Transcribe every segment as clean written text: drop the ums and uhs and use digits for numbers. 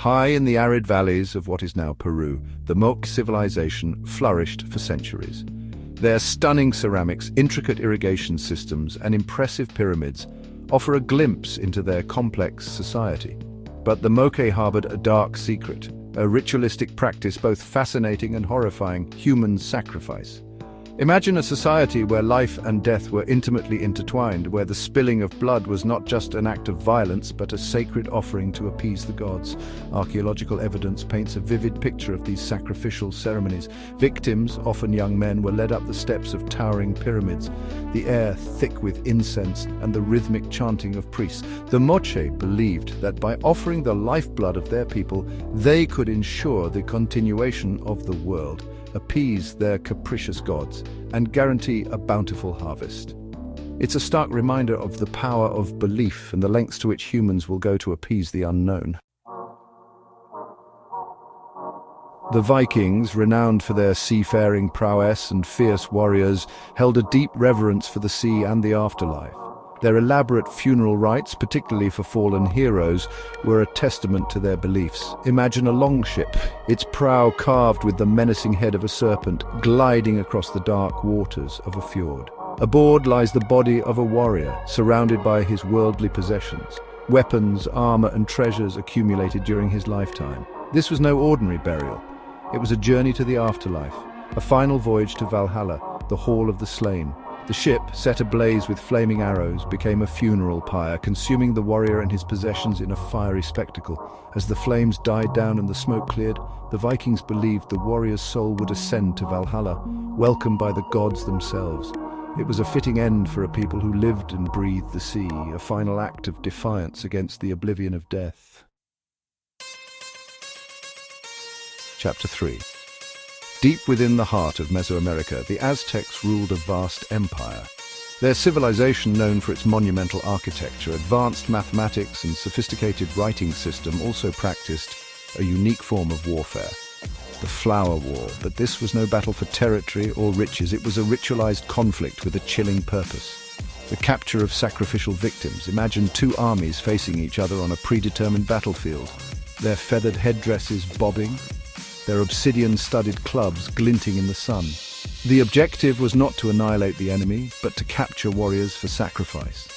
High in the arid valleys of what is now Peru, the Moche civilization flourished for centuries. Their stunning ceramics, intricate irrigation systems, and impressive pyramids offer a glimpse into their complex society. But the Moche harbored a dark secret, a ritualistic practice both fascinating and horrifying: human sacrifice. Imagine a society where life and death were intimately intertwined, where the spilling of blood was not just an act of violence, but a sacred offering to appease the gods. Archaeological evidence paints a vivid picture of these sacrificial ceremonies. Victims, often young men, were led up the steps of towering pyramids, the air thick with incense and the rhythmic chanting of priests. The Moche believed that by offering the lifeblood of their people, they could ensure the continuation of the world, appease their capricious gods, and guarantee a bountiful harvest. It's a stark reminder of the power of belief and the lengths to which humans will go to appease the unknown. The Vikings, renowned for their seafaring prowess and fierce warriors, held a deep reverence for the sea and the afterlife. Their elaborate funeral rites, particularly for fallen heroes, were a testament to their beliefs. Imagine a longship, its prow carved with the menacing head of a serpent, gliding across the dark waters of a fjord. Aboard lies the body of a warrior, surrounded by his worldly possessions, weapons, armor, and treasures accumulated during his lifetime. This was no ordinary burial. It was a journey to the afterlife, a final voyage to Valhalla, the Hall of the Slain. The ship, set ablaze with flaming arrows, became a funeral pyre, consuming the warrior and his possessions in a fiery spectacle. As the flames died down and the smoke cleared, the Vikings believed the warrior's soul would ascend to Valhalla, welcomed by the gods themselves. It was a fitting end for a people who lived and breathed the sea, a final act of defiance against the oblivion of death. Chapter 3. Deep within the heart of Mesoamerica, the Aztecs ruled a vast empire. Their civilization, known for its monumental architecture, advanced mathematics, and sophisticated writing system, also practiced a unique form of warfare, the Flower War. But this was no battle for territory or riches. It was a ritualized conflict with a chilling purpose: the capture of sacrificial victims. Imagine two armies facing each other on a predetermined battlefield, their feathered headdresses bobbing, their obsidian-studded clubs glinting in the sun. The objective was not to annihilate the enemy, but to capture warriors for sacrifice.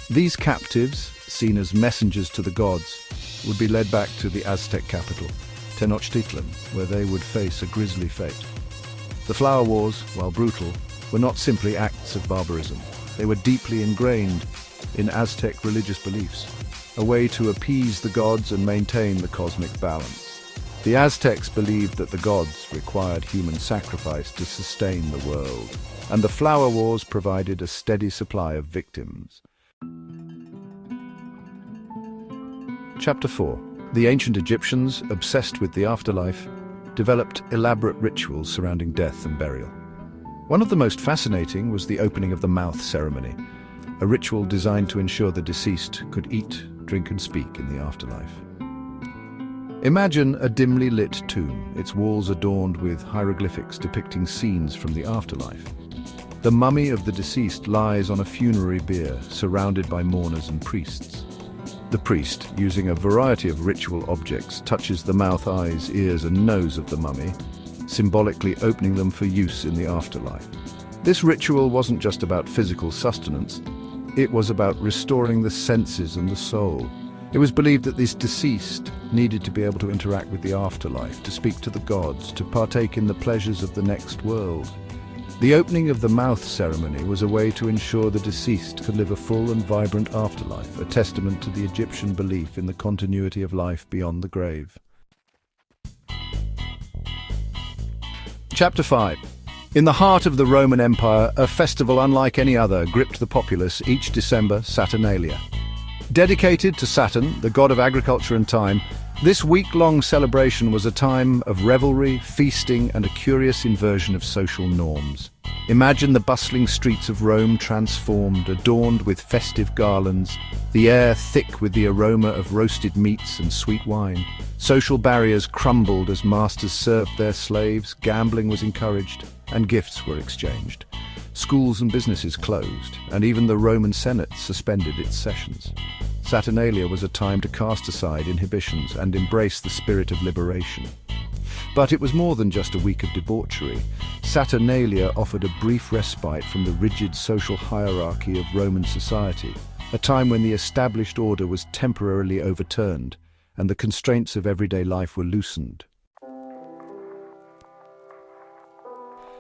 These captives, seen as messengers to the gods, would be led back to the Aztec capital, Tenochtitlan, where they would face a grisly fate. The Flower Wars, while brutal, were not simply acts of barbarism. They were deeply ingrained in Aztec religious beliefs, a way to appease the gods and maintain the cosmic balance. The Aztecs believed that the gods required human sacrifice to sustain the world, and the Flower Wars provided a steady supply of victims. Chapter 4. The ancient Egyptians, obsessed with the afterlife, developed elaborate rituals surrounding death and burial. One of the most fascinating was the opening of the mouth ceremony, a ritual designed to ensure the deceased could eat, drink, and speak in the afterlife. Imagine a dimly lit tomb, its walls adorned with hieroglyphics depicting scenes from the afterlife. The mummy of the deceased lies on a funerary bier, surrounded by mourners and priests. The priest, using a variety of ritual objects, touches the mouth, eyes, ears, and nose of the mummy, symbolically opening them for use in the afterlife. This ritual wasn't just about physical sustenance, it was about restoring the senses and the soul. It was believed that this deceased needed to be able to interact with the afterlife, to speak to the gods, to partake in the pleasures of the next world. The opening of the mouth ceremony was a way to ensure the deceased could live a full and vibrant afterlife, a testament to the Egyptian belief in the continuity of life beyond the grave. Chapter 5. In the heart of the Roman Empire, a festival unlike any other gripped the populace each December, Saturnalia. Dedicated to Saturn, the god of agriculture and time, this week-long celebration was a time of revelry, feasting, and a curious inversion of social norms. Imagine the bustling streets of Rome transformed, adorned with festive garlands, the air thick with the aroma of roasted meats and sweet wine. Social barriers crumbled as masters served their slaves, gambling was encouraged, and gifts were exchanged. Schools and businesses closed, and even the Roman Senate suspended its sessions. Saturnalia was a time to cast aside inhibitions and embrace the spirit of liberation. But it was more than just a week of debauchery. Saturnalia offered a brief respite from the rigid social hierarchy of Roman society, a time when the established order was temporarily overturned and the constraints of everyday life were loosened.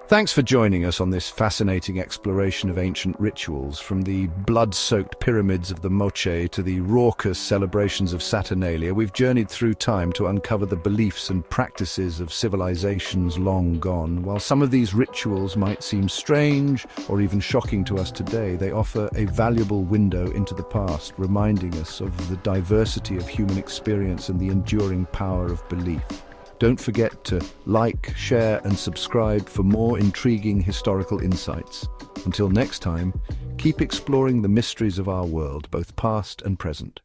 Thanks for joining us on this fascinating exploration of ancient rituals, from the blood-soaked pyramids of the Moche to the raucous celebrations of Saturnalia. We've journeyed through time to uncover the beliefs and practices of civilizations long gone. While some of these rituals might seem strange or even shocking to us today, they offer a valuable window into the past, reminding us of the diversity of human experience and the enduring power of belief. Don't forget to like, share, and subscribe for more intriguing historical insights. Until next time, keep exploring the mysteries of our world, both past and present.